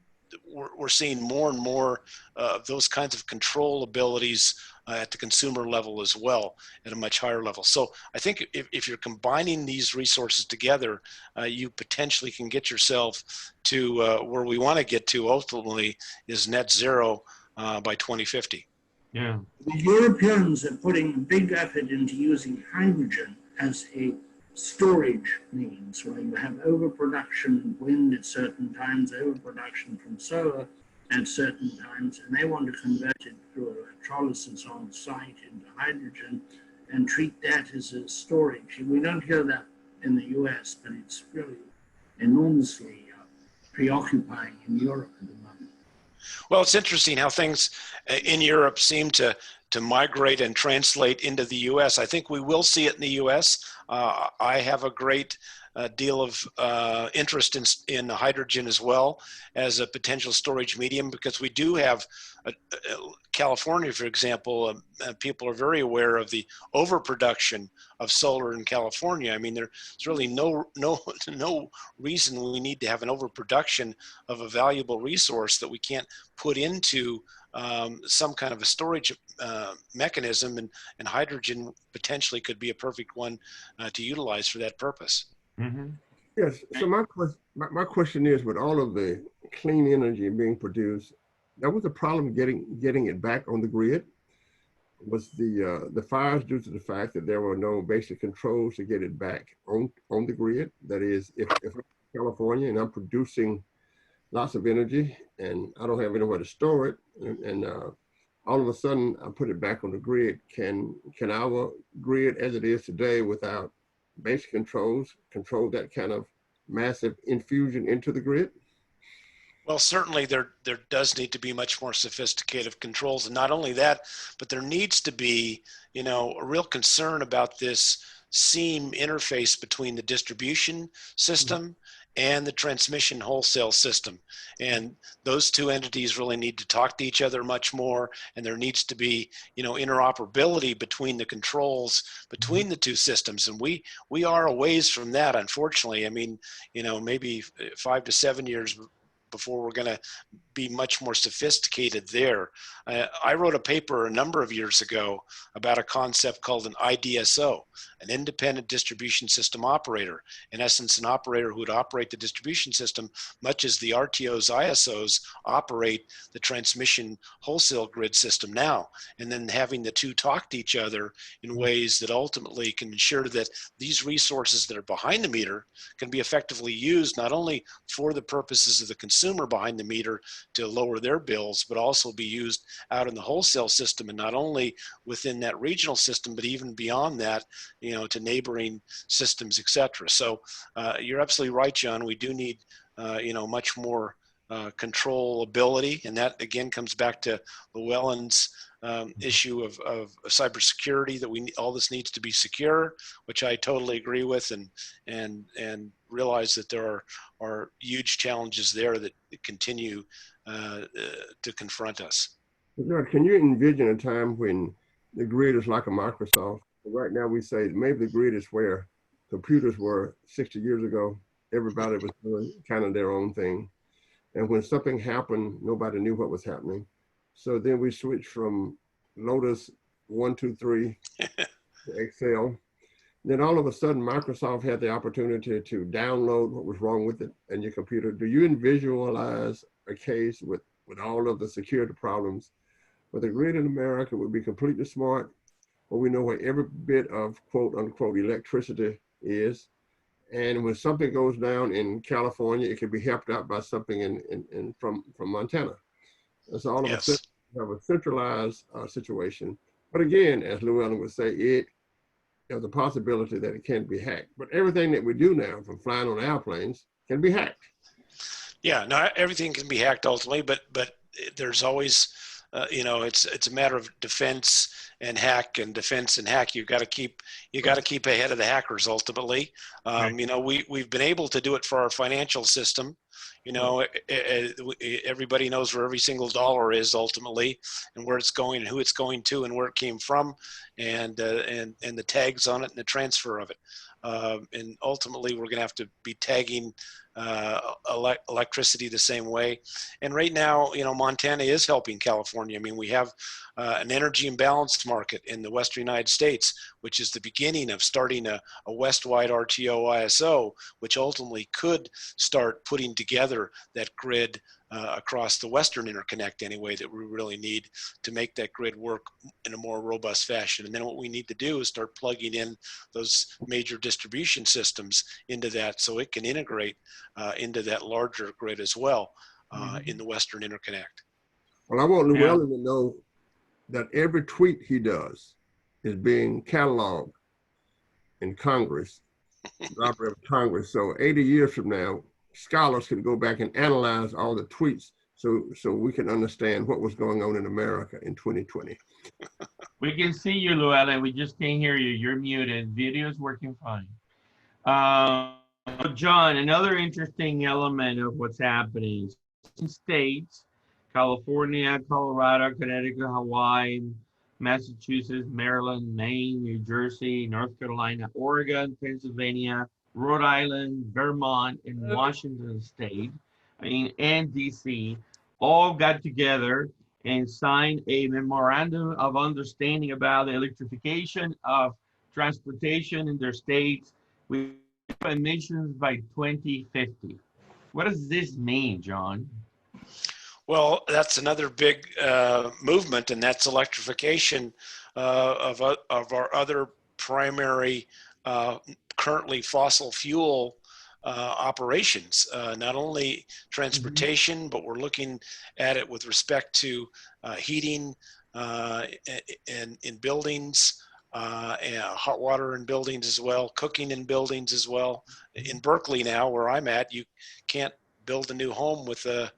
we're seeing more and more of those kinds of control abilities at the consumer level as well, at a much higher level. So I think if you're combining these resources together, you potentially can get yourself to where we want to get to ultimately is net zero by 2050. Yeah. The Europeans are putting a big effort into using hydrogen as a storage means, where you have overproduction of wind at certain times, overproduction from solar at certain times, and they want to convert it through electrolysis on site into hydrogen and treat that as a storage. We don't hear that in the US, but it's really enormously preoccupying in Europe at the moment. Well, it's interesting how things in Europe seem to migrate and translate into the US. I think we will see it in the US. I have a great deal of interest in hydrogen as well as a potential storage medium, because we do have California, for example. People are very aware of the overproduction of solar in California. I mean, there's really no reason we need to have an overproduction of a valuable resource that we can't put into some kind of a storage mechanism, and hydrogen potentially could be a perfect one to utilize for that purpose. Mm-hmm. Yes. So my question is, with all of the clean energy being produced, that was a problem getting it back on the grid. Was the fires due to the fact that there were no basic controls to get it back on the grid? That is, if I'm in California and I'm producing lots of energy and I don't have anywhere to store it, and all of a sudden I put it back on the grid, can our grid as it is today, without basic controls, control that kind of massive infusion into the grid? Well, certainly there does need to be much more sophisticated controls. And not only that, but there needs to be, a real concern about this seam interface between the distribution system and the transmission wholesale system. And those two entities really need to talk to each other much more. And there needs to be, interoperability between the controls between the two systems. And we are a ways from that, unfortunately. I mean, maybe 5 to 7 years before we're going to be much more sophisticated there. I wrote a paper a number of years ago about a concept called an IDSO, an independent distribution system operator. In essence, an operator who would operate the distribution system, much as the RTOs, ISOs operate the transmission wholesale grid system now, and then having the two talk to each other in ways that ultimately can ensure that these resources that are behind the meter can be effectively used not only for the purposes of the consumer behind the meter to lower their bills, but also be used out in the wholesale system, and not only within that regional system, but even beyond that, to neighboring systems, et cetera. So you're absolutely right, John. We do need, much more controllability. And that again comes back to Llewelyn's issue of cybersecurity, that all this needs to be secure, which I totally agree with, and realize that there are huge challenges there that continue to confront us. Can you envision a time when the grid is like a Microsoft? Right now we say maybe the grid is where computers were 60 years ago. Everybody was doing kind of their own thing. And when something happened, nobody knew what was happening. So then we switched from Lotus 1, 2, 3 Excel. Then all of a sudden, Microsoft had the opportunity to download what was wrong with it and your computer. Do you visualize a case with all of the security problems where the grid in America would be completely smart, where we know where every bit of quote unquote electricity is, and when something goes down in California, it can be helped out by something from Montana. That's all of a sudden you have a centralized situation. But again, as Llewelyn would say, there's a possibility that it can be hacked. But everything that we do now, from flying on airplanes, can be hacked. Yeah, not everything can be hacked ultimately, but there's always, it's a matter of defense and hack and defense and hack. You got to keep ahead of the hackers ultimately. We've been able to do it for our financial system. Everybody knows where every single dollar is ultimately, and where it's going, and who it's going to, and where it came from, and the tags on it and the transfer of it. And ultimately, we're going to have to be tagging electricity the same way. And right now, Montana is helping California. I mean, we have an energy imbalanced market in the Western United States, which is the beginning of starting a West-wide RTO ISO, which ultimately could start putting together that grid across the Western interconnect anyway that we really need to make that grid work in a more robust fashion. And then what we need to do is start plugging in those major distribution systems into that so it can integrate into that larger grid as well in the Western interconnect. Well, I want Llewelyn to know that every tweet he does is being cataloged in Congress, Library of Congress. So 80 years from now, scholars can go back and analyze all the tweets so we can understand what was going on in America in 2020. We can see you, Llewelyn. We just can't hear you. You're muted. Video's working fine. John, another interesting element of what's happening. States, California, Colorado, Connecticut, Hawaii, Massachusetts, Maryland, Maine, New Jersey, North Carolina, Oregon, Pennsylvania, Rhode Island, Vermont, and Washington State, and DC, all got together and signed a memorandum of understanding about the electrification of transportation in their states with emissions by 2050. What does this mean, John? Well, that's another big movement, and that's electrification of our other primary currently fossil fuel operations, not only transportation, but we're looking at it with respect to heating and in buildings, and hot water in buildings as well, cooking in buildings as well. In Berkeley now, where I'm at, you can't build a new home with a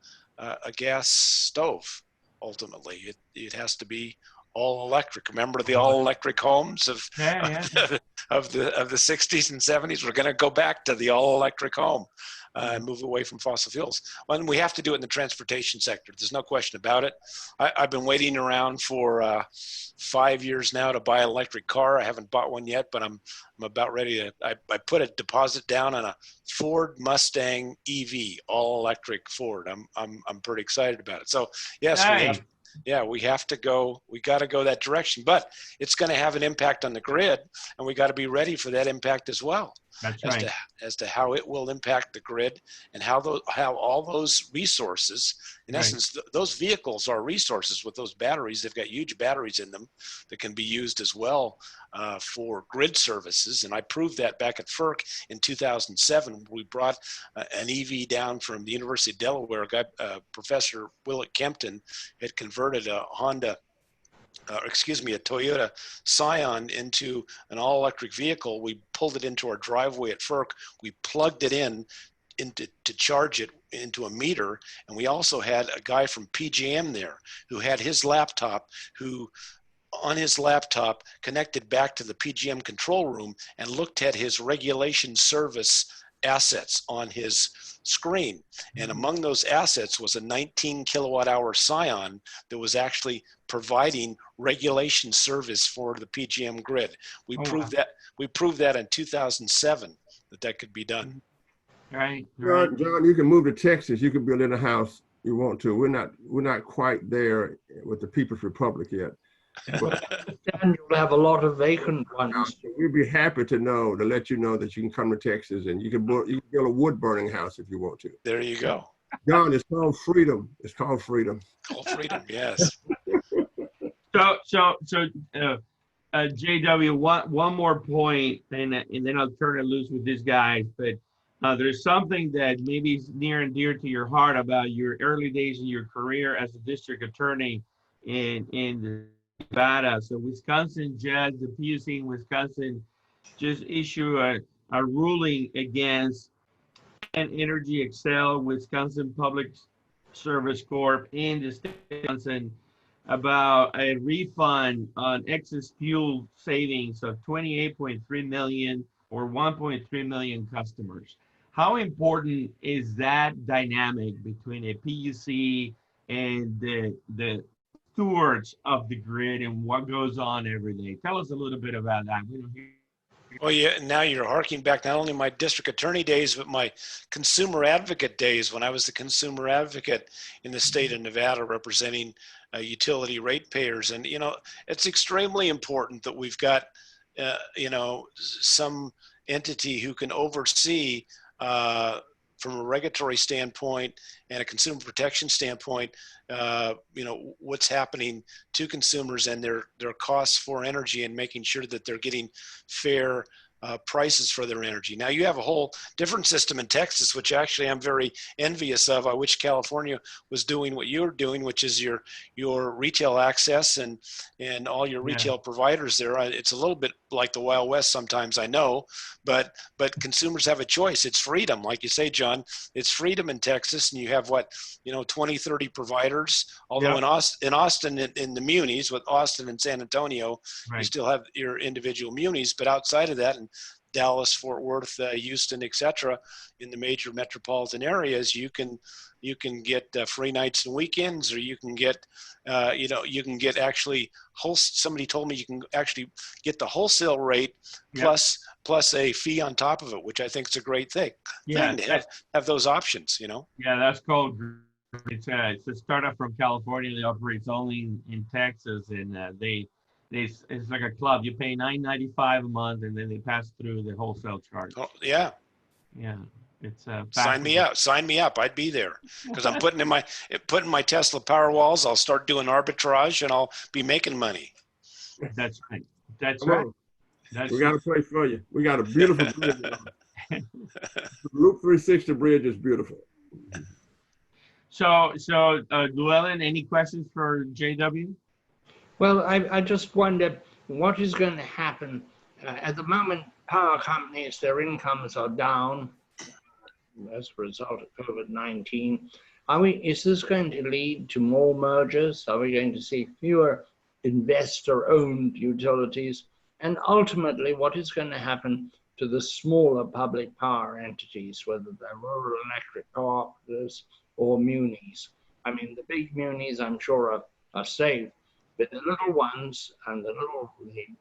gas stove. Ultimately, it has to be all electric. Remember the all electric homes of the 60s and 70s? We're going to go back to the all electric home and move away from fossil fuels. And we have to do it in the transportation sector. There's no question about it. I've been waiting around for 5 years now to buy an electric car. I haven't bought one yet, but I'm about ready to. I put a deposit down on a Ford Mustang EV, all electric Ford. I'm pretty excited about it. So yes, nice. we have to go. We got to go that direction, but it's going to have an impact on the grid, and we got to be ready for that impact as well. That's right. As to how it will impact the grid and how all those resources, in essence, those vehicles are resources with those batteries. They've got huge batteries in them that can be used as well for grid services. And I proved that back at FERC in 2007. We brought an EV down from the University of Delaware. Professor Willett Kempton had converted a Toyota Scion into an all-electric vehicle. We pulled it into our driveway at FERC. We plugged it in to charge it into a meter. And we also had a guy from PJM there who had his laptop, on his laptop connected back to the PJM control room and looked at his regulation service assets on his screen. And among those assets was a 19 kilowatt hour Scion that was actually providing regulation service for the PJM grid. We proved that in 2007 that could be done. Right. John, you can move to Texas. You can build in a house you want to. We're not quite there with the People's Republic yet. And you'll have a lot of vacant ones. We'd be happy to let you know that you can come to Texas and you can build a wood burning house if you want to. There you go. John, it's called freedom. It's called freedom. Called freedom, yes. So, JW, one more point, and then I'll turn it loose with these guys. But there's something that maybe is near and dear to your heart about your early days in your career as a district attorney in Nevada. So Wisconsin judge, the PUC in Wisconsin, just issued a ruling against Energy Excel, Wisconsin Public Service Corp in the state of Wisconsin about a refund on excess fuel savings of 28.3 million or 1.3 million customers. How important is that dynamic between a PUC and the stewards of the grid and what goes on every day? Tell us a little bit about that. Well, yeah, now you're harking back not only my district attorney days, but my consumer advocate days when I was the consumer advocate in the state of Nevada representing utility ratepayers. And, it's extremely important that we've got, some entity who can oversee from a regulatory standpoint and a consumer protection standpoint, what's happening to consumers and their costs for energy and making sure that they're getting fair prices for their energy. Now you have a whole different system in Texas, which actually I'm very envious of. I wish California was doing what you're doing, which is your retail access and all your retail providers there. It's a little bit like the Wild West sometimes, I know, but consumers have a choice. It's freedom. Like you say, John, it's freedom in Texas, and you have 20, 30 providers, although in Austin, in the munis with Austin and San Antonio, you still have your individual munis, but outside of that, and Dallas, Fort Worth, Houston, etc., in the major metropolitan areas, you can get free nights and weekends, or you can get, actually somebody told me you can actually get the wholesale rate plus a fee on top of it, which I think is a great thing. Yeah, to have those options, Yeah, that's called. It's a startup from California. They operate only in Texas, and it's like a club. You pay $9.95 a month, and then they pass through the wholesale charge. Oh, yeah. Yeah, it's sign me up. Sign me up. I'd be there because I'm putting my Tesla Powerwalls. I'll start doing arbitrage, and I'll be making money. That's right. That's right. We got a place for you. We got a beautiful bridge. The Loop 360 bridge is beautiful. So, Llewelyn, any questions for JW? Well, I just wonder what is going to happen. At the moment, power companies, their incomes are down as a result of COVID-19. Is this going to lead to more mergers? Are we going to see fewer investor-owned utilities? And ultimately, what is going to happen to the smaller public power entities, whether they're rural electric cooperatives or munis? I mean, the big munis, I'm sure, are safe. But the little ones and the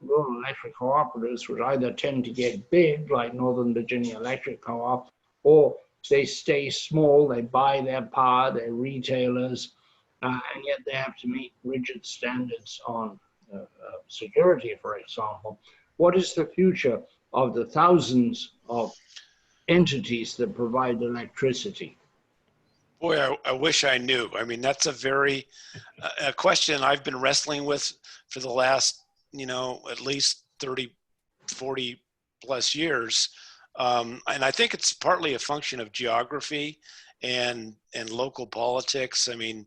rural electric cooperatives would either tend to get big, like Northern Virginia Electric Co-op, or they stay small, they buy their power, they're retailers, and yet they have to meet rigid standards on security, for example. What is the future of the thousands of entities that provide electricity? Boy, I wish I knew. I mean, that's a question I've been wrestling with for the last, at least 30, 40 plus years. And I think it's partly a function of geography and local politics. I mean,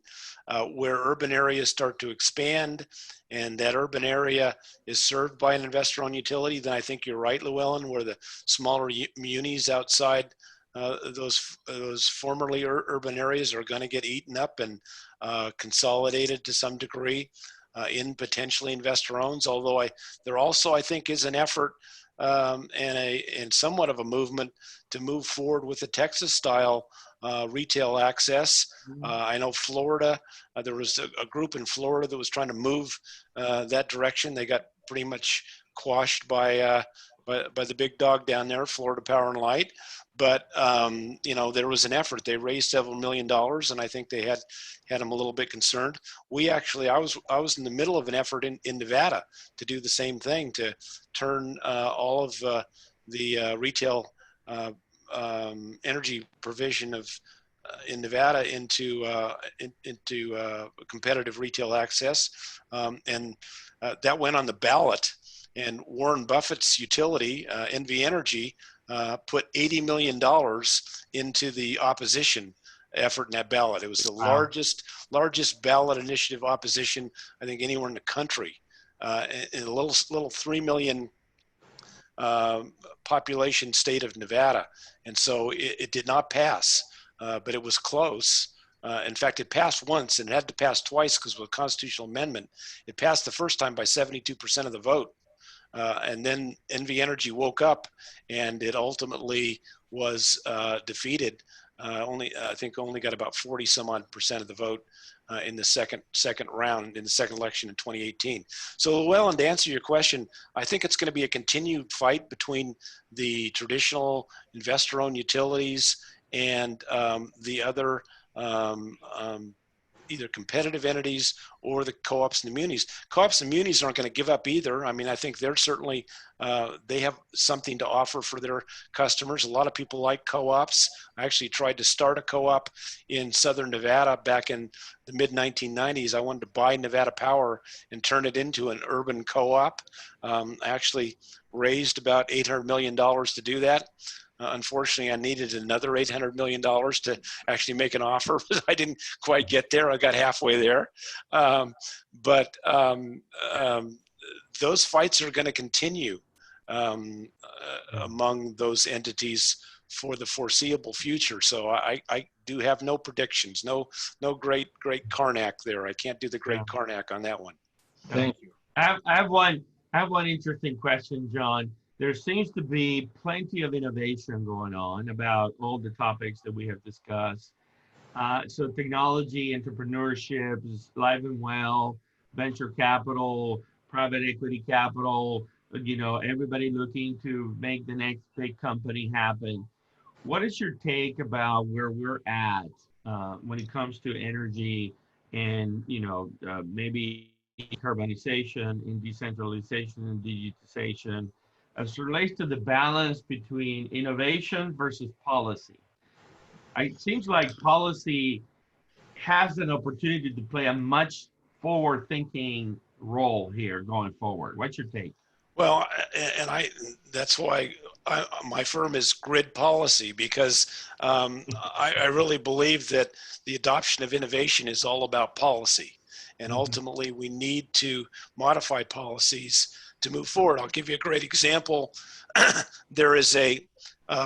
where urban areas start to expand and that urban area is served by an investor-owned utility, then I think you're right, Llewelyn, where the smaller munis outside those formerly urban areas are going to get eaten up and consolidated to some degree in potentially investor owns. Although there also, I think, is an effort and somewhat of a movement to move forward with the Texas style retail access. I know Florida, there was a group in Florida that was trying to move that direction. They got pretty much quashed by by the big dog down there, Florida Power and Light. But you know, there was an effort. They raised several $1 million, and I think they had them a little bit concerned. We actually, I was in the middle of an effort in Nevada to do the same thing, to turn all of the retail energy provision of in Nevada into competitive retail access, and that went on the ballot. And Warren Buffett's utility, NV Energy, put $80 million into the opposition effort in that ballot. It was the largest ballot initiative opposition, I think, anywhere in the country. In a little 3 million population state of Nevada. And so it did not pass, but it was close. In fact, it passed once, and it had to pass twice because of a constitutional amendment. It passed the first time by 72% of the vote. And then NV Energy woke up, and it ultimately was defeated. I think only got about 40 some odd % of the vote in the second round, in the second election in 2018. So Llewelyn, to answer your question, I think it's going to be a continued fight between the traditional investor-owned utilities and the other either competitive entities or the co-ops and the munis. Co-ops and munis aren't going to give up either. I mean, I think they're certainly, they have something to offer for their customers. A lot of people like co-ops. I actually tried to start a co-op in Southern Nevada back in the mid 1990s. I wanted to buy Nevada Power and turn it into an urban co-op. I actually raised about $800 million to do that. Unfortunately, I needed another $800 million to actually make an offer, but I didn't quite get there. I got halfway there. But those fights are going to continue among those entities for the foreseeable future. So I do have no predictions, no great Karnak there. I can't do the great Karnak on that one. Thank you. I have one interesting question, John. There seems to be plenty of innovation going on about all the topics that we have discussed. So technology, entrepreneurship is alive and well, venture capital, private equity capital, you know, everybody looking to make the next big company happen. What is your take about where we're at when it comes to energy and, you know, maybe decarbonization and decentralization and digitization, as it relates to the balance between innovation versus policy? It seems like policy has an opportunity to play a much forward-thinking role here going forward. What's your take? Well, and that's why my firm is GridPolicy, because I really believe that the adoption of innovation is all about policy. And ultimately, we need to modify policies to move forward. I'll give you a great example. There is a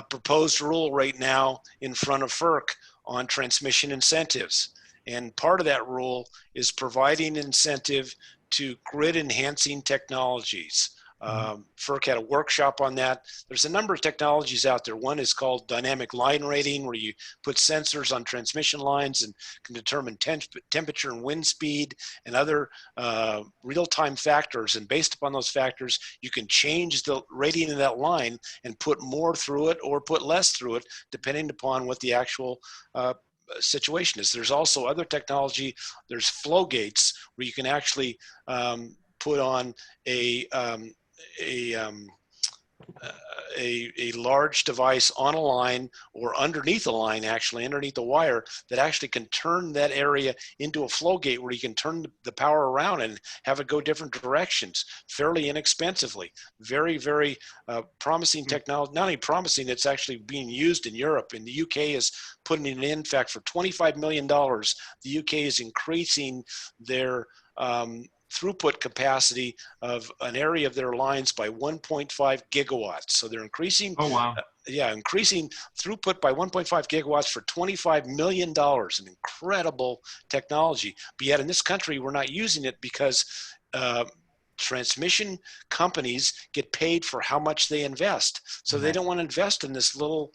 proposed rule right now in front of FERC on transmission incentives. And part of that rule is providing incentive to grid enhancing technologies. FERC had a workshop on that. There's a number of technologies out there. One is called dynamic line rating, where you put sensors on transmission lines and can determine temperature and wind speed and other real-time factors. And based upon those factors, you can change the rating of that line and put more through it or put less through it, depending upon what the actual situation is. There's also other technology. There's flow gates, where you can actually put on a large device on a line or underneath a line, actually underneath the wire, that actually can turn that area into a flow gate, where you can turn the power around and have it go different directions fairly inexpensively. Very, very promising technology. Not only promising, it's actually being used in Europe, and the UK is putting it in. In fact, for $25 million, the UK is increasing their throughput capacity of an area of their lines by 1.5 gigawatts. So they're increasing, increasing throughput by 1.5 gigawatts for $25 million, an incredible technology. But yet in this country, we're not using it because transmission companies get paid for how much they invest. So they don't want to invest in this little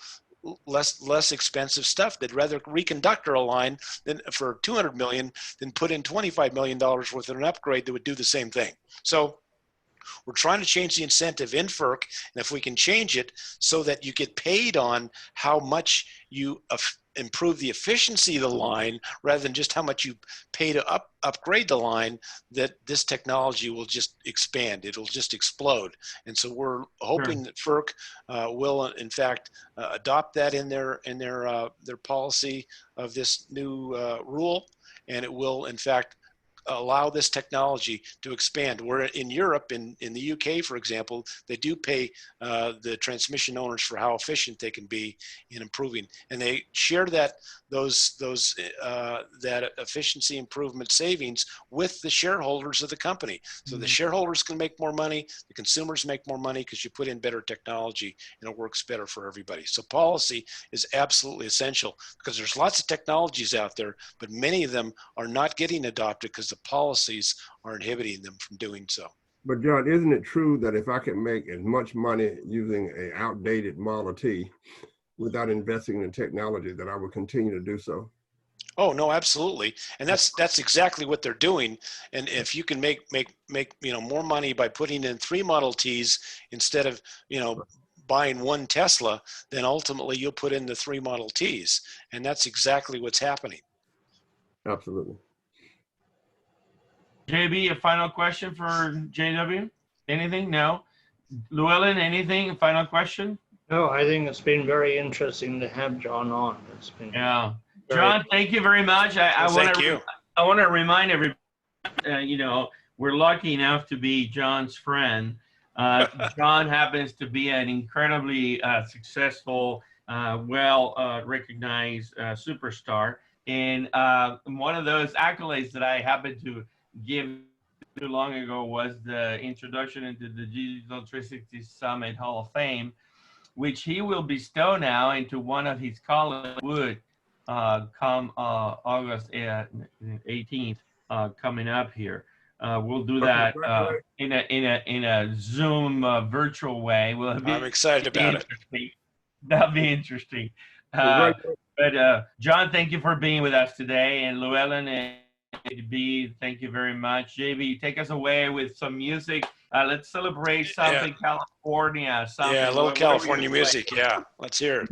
less expensive stuff. They'd rather reconductor a line than for $200 million than put in $25 million worth of an upgrade that would do the same thing. So We're trying to change the incentive in FERC, and if we can change it so that you get paid on how much you improve the efficiency of the line rather than just how much you pay to upgrade the line, that this technology will just expand. It'll just explode. And so we're hoping that FERC will, in fact, adopt that in their policy of this new rule, and it will, in fact, allow this technology to expand. Where in Europe, in the UK, for example, they do pay the transmission owners for how efficient they can be in improving, and they share that that efficiency improvement savings with the shareholders of the company. So the shareholders can make more money, the consumers make more money because you put in better technology and it works better for everybody. So policy is absolutely essential because there's lots of technologies out there, but many of them are not getting adopted because the policies are inhibiting them from doing so. But John, isn't it true that if I can make as much money using an outdated Model T without investing in technology, that I will continue to do so? Oh no, absolutely, and that's exactly what they're doing. And if you can make more money by putting in 3 Model Ts instead of buying 1 Tesla, then ultimately you'll put in the 3 Model Ts, and that's exactly what's happening. Absolutely. JB, a final question for JW? Anything? No. Llewelyn, anything? A final question? No, I think it's been very interesting to have Jon on. It's been Jon, thank you very much. I want to remind everybody, we're lucky enough to be Jon's friend. Jon happens to be an incredibly successful, well-recognized superstar. And one of those accolades that I happened to give too long ago was the introduction into the Digital 360 Summit Hall of Fame, which he will bestow now into one of his colleagues would come August 18th, coming up here. We'll do that in a Zoom virtual way. I'm excited about it. That'll be interesting. But Jon, thank you for being with us today, and Llewelyn and JB, thank you very much. JB, take us away with some music. Let's celebrate something California. Something. Yeah, a little California music. Yeah, let's hear it.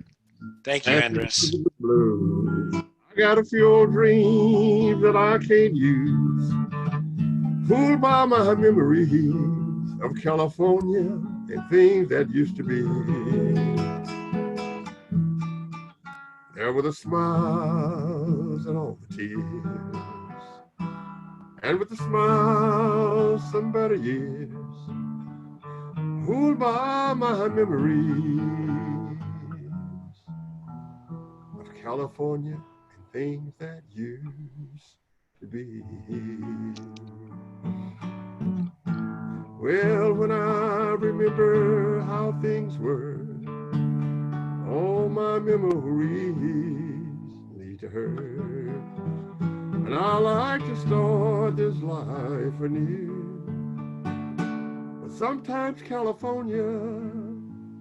Thank you, Andres. I got a few old dreams that I can't use, fooled by my memories of California and things that used to be. There were the smiles and all the tears, and with the smiles some better years, fooled by my memories of California and things that used to be. Well, when I remember how things were, all my memories lead to her, and I like to start this life anew. But sometimes California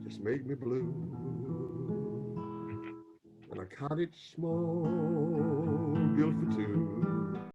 just make me blue. And a cottage small